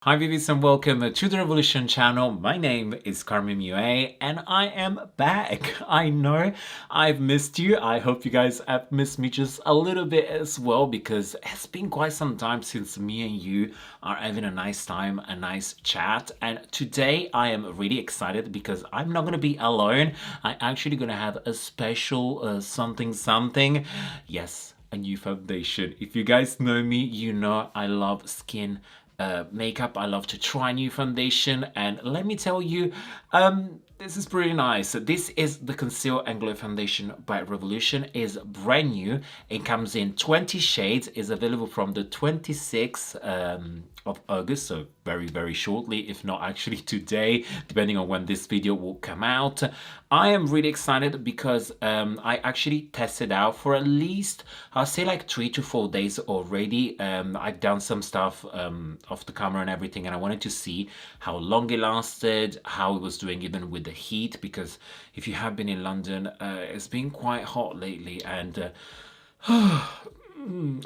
Hi viewers and welcome to the Revolution channel. My name is Carmi and I am back. I know I've missed you. I hope you guys have missed me just a little bit as well because it's been quite some time since me and you are having a nice time, a nice chat. And today I am really excited because I'm not going to be alone. I'm actually going to have a special something. Yes, a new foundation. If you guys know me, you know I love skin makeup. I love to try new foundation, and let me tell you, this is pretty nice. This is the Conceal and Glow Foundation by Revolution. Is brand new. It comes in 20 shades. Is available from the 26th of August, so very shortly, if not actually today, depending on when this video will come out. I am really excited because I actually tested out for at least, I'll say like 3 to 4 days already. I've done some stuff off the camera and everything, and I wanted to see how long it lasted, how it was doing even with the heat, because if you have been in London, it's been quite hot lately, and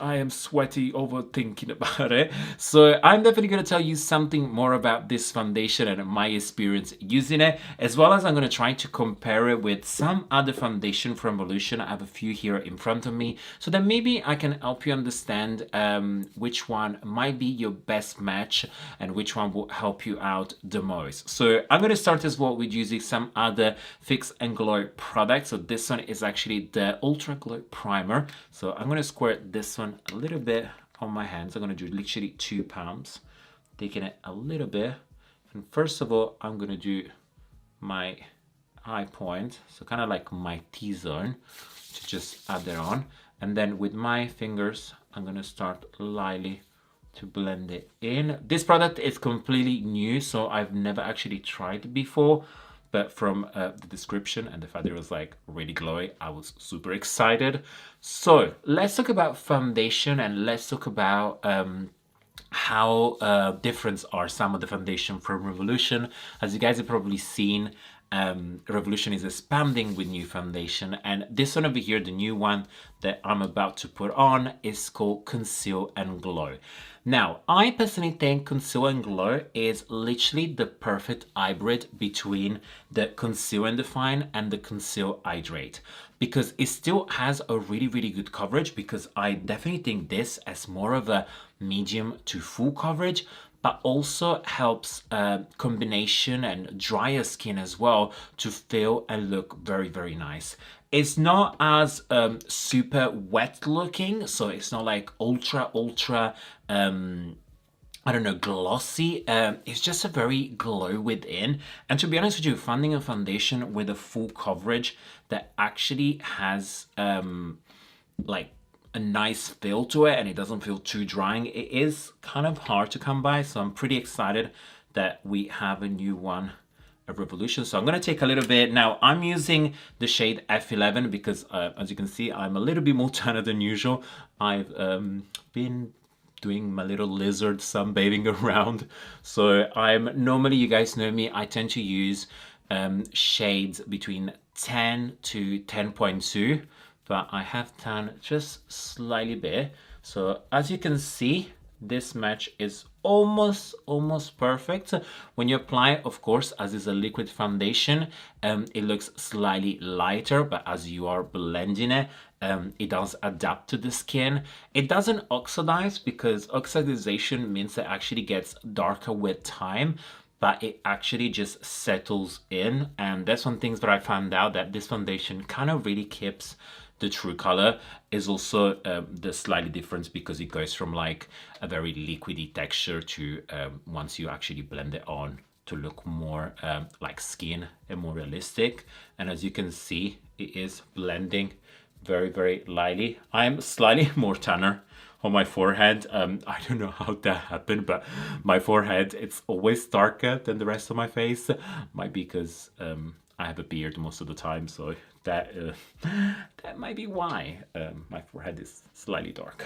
I am sweaty overthinking about it. So I'm definitely going to tell you something more about this foundation and my experience using it, as well as I'm going to try to compare it with some other foundation from Revolution. I have a few here in front of me, so that maybe I can help you understand which one might be your best match and which one will help you out the most. So I'm going to start as well with using some other Fix and Glow products. So this one is actually the Ultra Glow Primer. So I'm going to squirt this one a little bit on my hands. I'm going to do literally 2 palms, taking it a little bit. And first of all, I'm going to do my eye point, so kind of like my T-zone, to just add that on. And then with my fingers, I'm going to start lightly to blend it in. This product is completely new, so I've never actually tried it before. But from the description and the fact that it was like really glowy, I was super excited. So let's talk about foundation, and let's talk about how different are some of the foundation from Revolution. As you guys have probably seen, Revolution is expanding with new foundation, and this one over here, the new one that I'm about to put on, is called Conceal and Glow. Now, I personally think Conceal and Glow is literally the perfect hybrid between the Conceal and Define and the Conceal Hydrate, because it still has a really good coverage, because I definitely think this as more of a medium to full coverage, but also helps combination and drier skin as well to feel and look very nice. It's not as super wet looking, so it's not like ultra I don't know, glossy. It's just a very glow within. And to be honest with you, finding a foundation with a full coverage that actually has like a nice feel to it and it doesn't feel too drying, it is kind of hard to come by. So I'm pretty excited that we have a new one, a Revolution. So I'm going to take a little bit. Now I'm using the shade F11 because as you can see, I'm a little bit more tanner than usual. I've been doing my little lizard sunbathing around. So I'm normally, you guys know me, I tend to use shades between 10 to 10.2, but I have tan just slightly bit. So as you can see, this match is almost perfect. When you apply, of course, as is a liquid foundation, it looks slightly lighter, but as you are blending it, it does adapt to the skin. It doesn't oxidize, because oxidization means it actually gets darker with time, but it actually just settles in. And that's one thing that I found out, that this foundation kind of really keeps the true color. Is also the slightly difference, because it goes from like a very liquidy texture to once you actually blend it on, to look more like skin and more realistic. And as you can see, it is blending very lightly. I'm slightly more tanner on my forehead. I don't know how that happened, but my forehead, it's always darker than the rest of my face. Might be because I have a beard most of the time, so that might be why my forehead is slightly dark.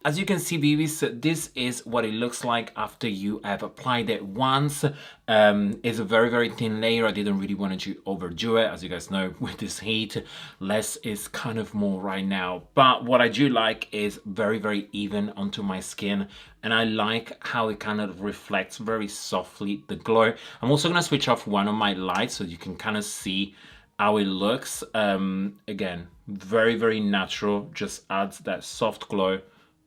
As you can see, BBs, this is what it looks like after you have applied it once. It's a very, very thin layer. I didn't really want to overdo it. As you guys know, with this heat, less is kind of more right now. But what I do like is very, very even onto my skin. And I like how it kind of reflects very softly the glow. I'm also going to switch off one of my lights so you can kind of see how it looks. Again, very, very natural. Just adds that soft glow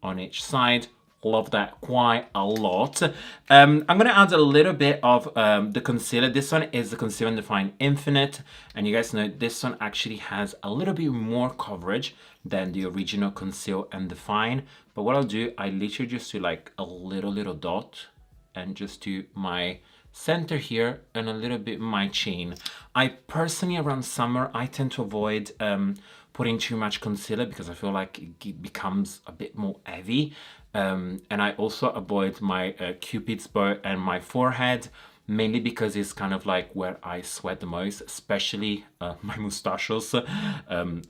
on each side. Love that quite a lot. I'm going to add a little bit of the concealer. This one is the Conceal Define Infinite. And you guys know this one actually has a little bit more coverage than the original Conceal and Define. But what I'll do, I literally just do like a little dot and just do my center here and a little bit my chin. I personally, around summer, I tend to avoid putting too much concealer because I feel like it becomes a bit more heavy. And I also avoid my cupid's bow and my forehead, mainly because it's kind of like where I sweat the most, especially my mustaches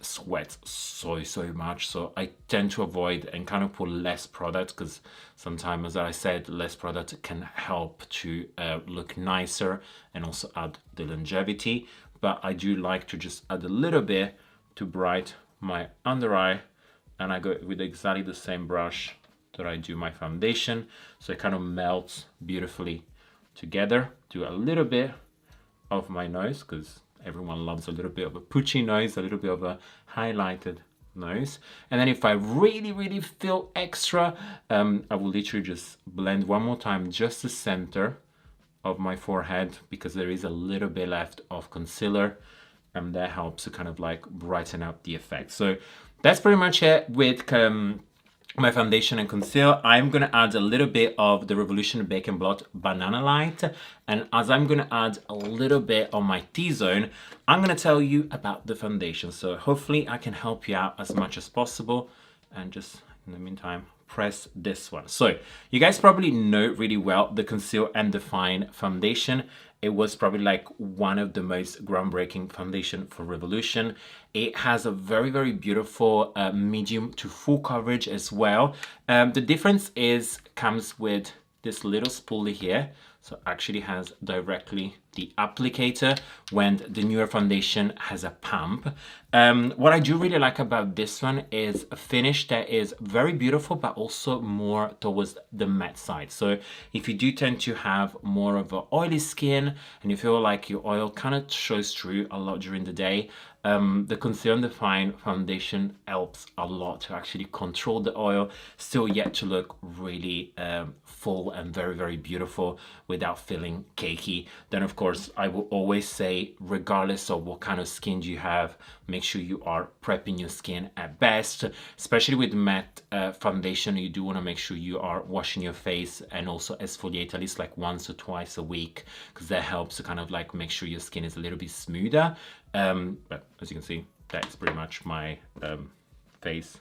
sweat so much. So I tend to avoid and kind of put less product because sometimes, as I said, less product can help to look nicer and also add the longevity. But I do like to just add a little bit to bright my under eye, and I go with exactly the same brush that I do my foundation, so it kind of melts beautifully together. Do a little bit of my nose because everyone loves a little bit of a poochy nose, a little bit of a highlighted nose. And then if I really feel extra, I will literally just blend one more time just the center of my forehead because there is a little bit left of concealer, and that helps to kind of like brighten up the effect. So that's pretty much it with my foundation and conceal. I'm going to add a little bit of the Revolution Bake and Blot Banana Light. And as I'm going to add a little bit on my T-zone, I'm going to tell you about the foundation. So hopefully I can help you out as much as possible. And just in the meantime, press this one. So you guys probably know really well the Conceal and Define foundation. It was probably like one of the most groundbreaking foundation for Revolution. It has a very beautiful medium to full coverage as well. The difference comes with this little spoolie here. So actually has directly the applicator, when the newer foundation has a pump. What I do really like about this one is a finish that is very beautiful, but also more towards the matte side. So if you do tend to have more of an oily skin and you feel like your oil kind of shows through a lot during the day, the Conceal and Define foundation helps a lot to actually control the oil, still yet to look really full and very beautiful without feeling cakey. Then of course I will always say, regardless of what kind of skin you have, make sure you are prepping your skin at best. Especially with matte foundation, you do want to make sure you are washing your face and also exfoliate at least like once or twice a week, because that helps to kind of like make sure your skin is a little bit smoother. But as you can see, that's pretty much my face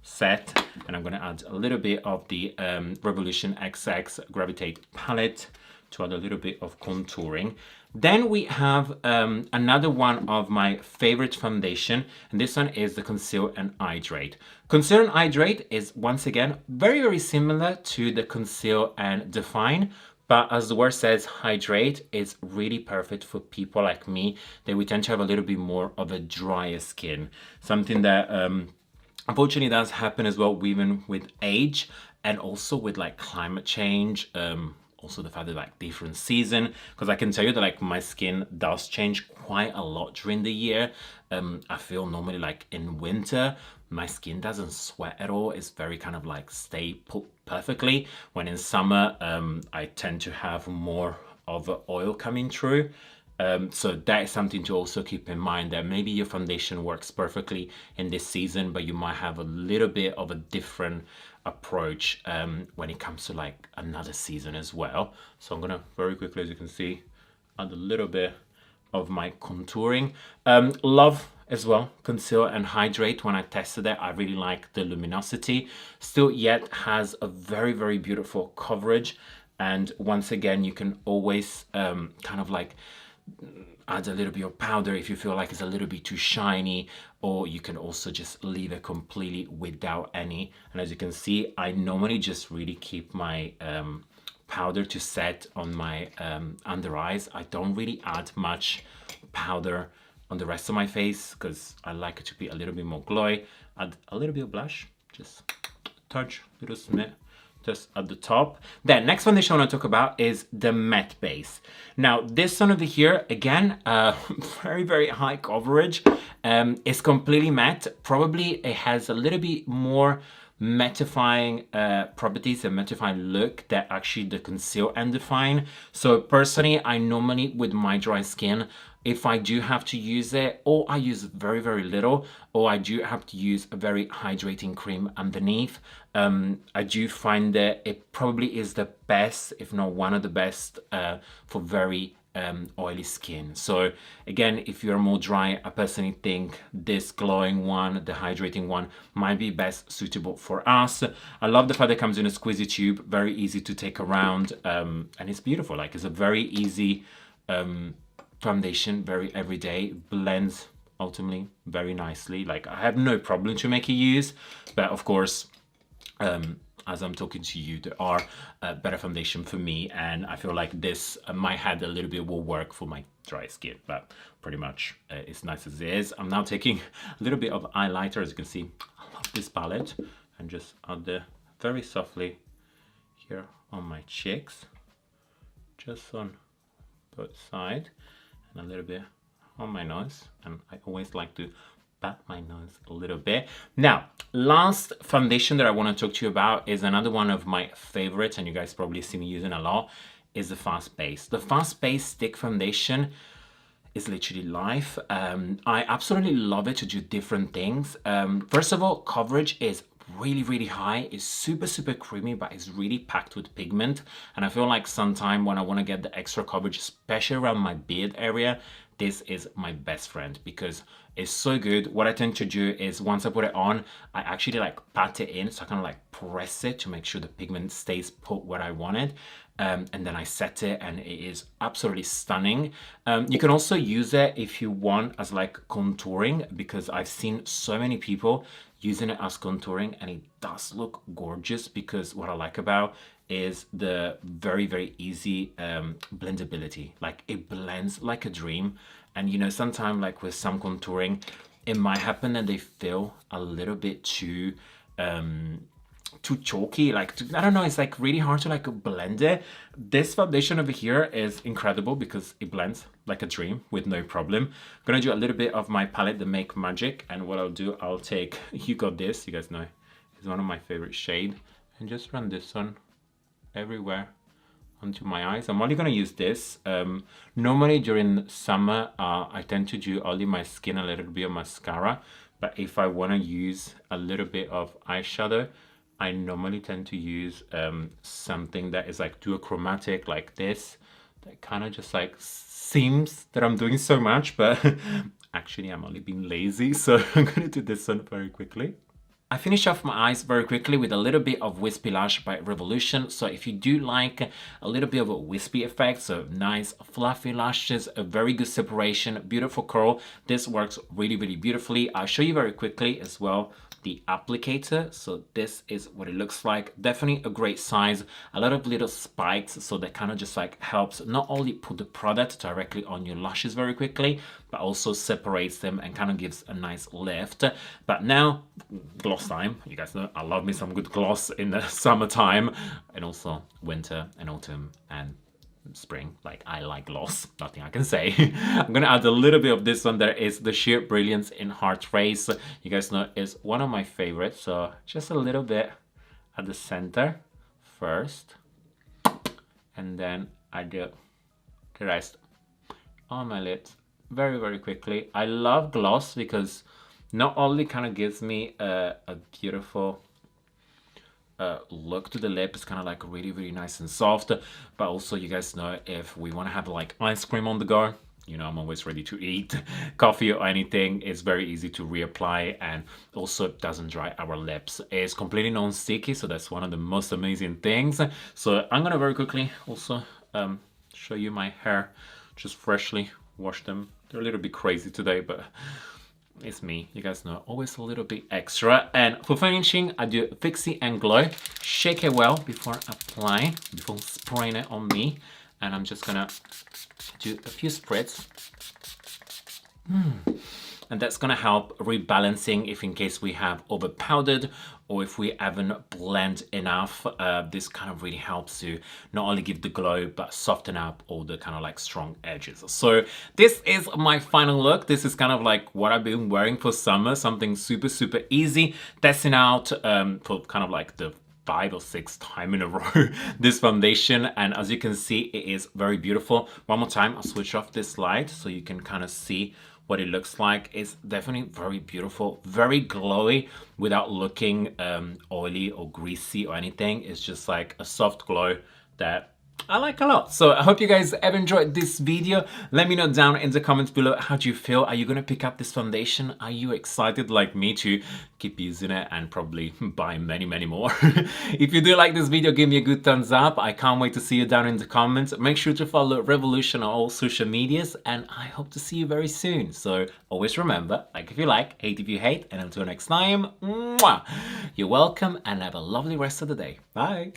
set, and I'm going to add a little bit of the Revolution XX Gravitate palette to add a little bit of contouring. Then we have another one of my favorite foundation, and this one is the Conceal and Hydrate. Conceal and Hydrate is once again very similar to the Conceal and Define, but as the word says, hydrate is really perfect for people like me that we tend to have a little bit more of a drier skin. Something that unfortunately does happen as well, even with age and also with like climate change. Also the fact that like different season, because I can tell you that like my skin does change quite a lot during the year. I feel normally like in winter, my skin doesn't sweat at all. It's very kind of like stay put perfectly. When in summer, I tend to have more of oil coming through. So that is something to also keep in mind, that maybe your foundation works perfectly in this season, but you might have a little bit of a different approach when it comes to like another season as well. So I'm gonna very quickly, as you can see, add a little bit of my contouring. Love as well Conceal and Hydrate. When I tested it, I really like the luminosity. Still yet has a very beautiful coverage, and once again you can always kind of like add a little bit of powder if you feel like it's a little bit too shiny, or you can also just leave it completely without any. And as you can see, I normally just really keep my powder to set on my under eyes. I don't really add much powder on the rest of my face because I like it to be a little bit more glowy. Add a little bit of blush, just a touch, little smit, just at the top. Then next foundation I want to talk about is the matte base. Now this one over here, again, very high coverage. It's completely matte. Probably it has a little bit more mattifying properties and mattifying look that actually the Conceal and Define. So personally, I normally, with my dry skin, if I do have to use it, or I use very little, or I do have to use a very hydrating cream underneath, I do find that it probably is the best, if not one of the best, for very oily skin. So again, if you're more dry, I personally think this glowing one, the hydrating one, might be best suitable for us. I love the fact that it comes in a squeezy tube, very easy to take around, and it's beautiful. Like, it's a very easy foundation, very everyday, blends ultimately very nicely. Like, I have no problem to make it use, but of course, as I'm talking to you, there are better foundation for me, and I feel like this might have a little bit more work for my dry skin, but pretty much it's nice as it is. I'm now taking a little bit of highlighter. As you can see, I love this palette, and just add the very softly here on my cheeks, just on both sides, and a little bit on my nose. And I always like to pat my nose a little bit. Now, last foundation that I want to talk to you about is another one of my favorites, and you guys probably see me using a lot, is the Fast Base. The Fast Base stick foundation is literally life. I absolutely love it to do different things. First of all, coverage is really high. It's super creamy, but it's really packed with pigment, and I feel like sometimes when I want to get the extra coverage, especially around my beard area, this is my best friend because it's so good. What I tend to do is once I put it on, I actually like pat it in, so I kind of like press it to make sure the pigment stays put where I want it. And then I set it, and it is absolutely stunning. You can also use it if you want as like contouring, because I've seen so many people using it as contouring, and it does look gorgeous, because what I like about is the very easy blendability. Like, it blends like a dream. And you know, sometimes like with some contouring, it might happen that they feel a little bit too chalky, like I don't know, it's like really hard to like blend it. This foundation over here is incredible because it blends like a dream with no problem. I'm gonna do a little bit of my palette, the Make Magic, and what I'll do, I'll take You Got This, you guys know it's one of my favorite shade, and just run this one everywhere onto my eyes. I'm only gonna use this. Normally during summer, I tend to do only my skin, a little bit of mascara, but if I wanna use a little bit of eyeshadow, I normally tend to use something that is like duochromatic, like this, that kind of just like seems that I'm doing so much, but actually I'm only being lazy, so I'm gonna do this one very quickly. I finish off my eyes very quickly with a little bit of Wispy Lash by Revolution. So if you do like a little bit of a wispy effect, so nice fluffy lashes, a very good separation, beautiful curl, this works really beautifully. I'll show you very quickly as well the applicator. So this is what it looks like. Definitely a great size, a lot of little spikes, so that kind of just like helps not only put the product directly on your lashes very quickly, but also separates them and kind of gives a nice lift. But now, gloss time. You guys know I love me some good gloss in the summertime, and also winter and autumn and spring. Like, I like gloss, nothing I can say. I'm gonna add a little bit of this one. There is the Sheer Brilliance in Heart Race. You guys know is one of my favorites, so just a little bit at the center first, and then I do the rest on my lids very quickly. I love gloss because not only kind of gives me a beautiful look to the lip, it's kind of like really nice and soft, but also you guys know if we want to have like ice cream on the go, you know, I'm always ready to eat coffee or anything, it's very easy to reapply, and also it doesn't dry our lips. It's completely non-sticky, so that's one of the most amazing things. So I'm gonna very quickly also show you my hair just freshly wash them. They're a little bit crazy today, but it's me. You guys know, always a little bit extra. And for finishing, I do Fixie and Glow. Shake it well before applying, before spraying it on me. And I'm just gonna do a few spritz. And that's gonna help rebalancing if in case we have over powdered or if we haven't blend enough. This kind of really helps to not only give the glow but soften up all the kind of like strong edges. So this is my final look. This is kind of like what I've been wearing for summer, something super easy, testing out for kind of like the 5 or 6 time in a row this foundation, and as you can see, it is very beautiful. One more time, I'll switch off this light so you can kind of see what it looks like. It's definitely very beautiful, very glowy without looking oily or greasy or anything. It's just like a soft glow that I like a lot. So I hope you guys have enjoyed this video. Let me know down in the comments below, how do you feel? Are you gonna pick up this foundation? Are you excited like me to keep using it and probably buy many more? If you do like this video, give me a good thumbs up. I can't wait to see you down in the comments. Make sure to follow Revolution on all social medias, and I hope to see you very soon. So always remember, like if you like, hate if you hate, and until next time, mwah, you're welcome and have a lovely rest of the day. Bye.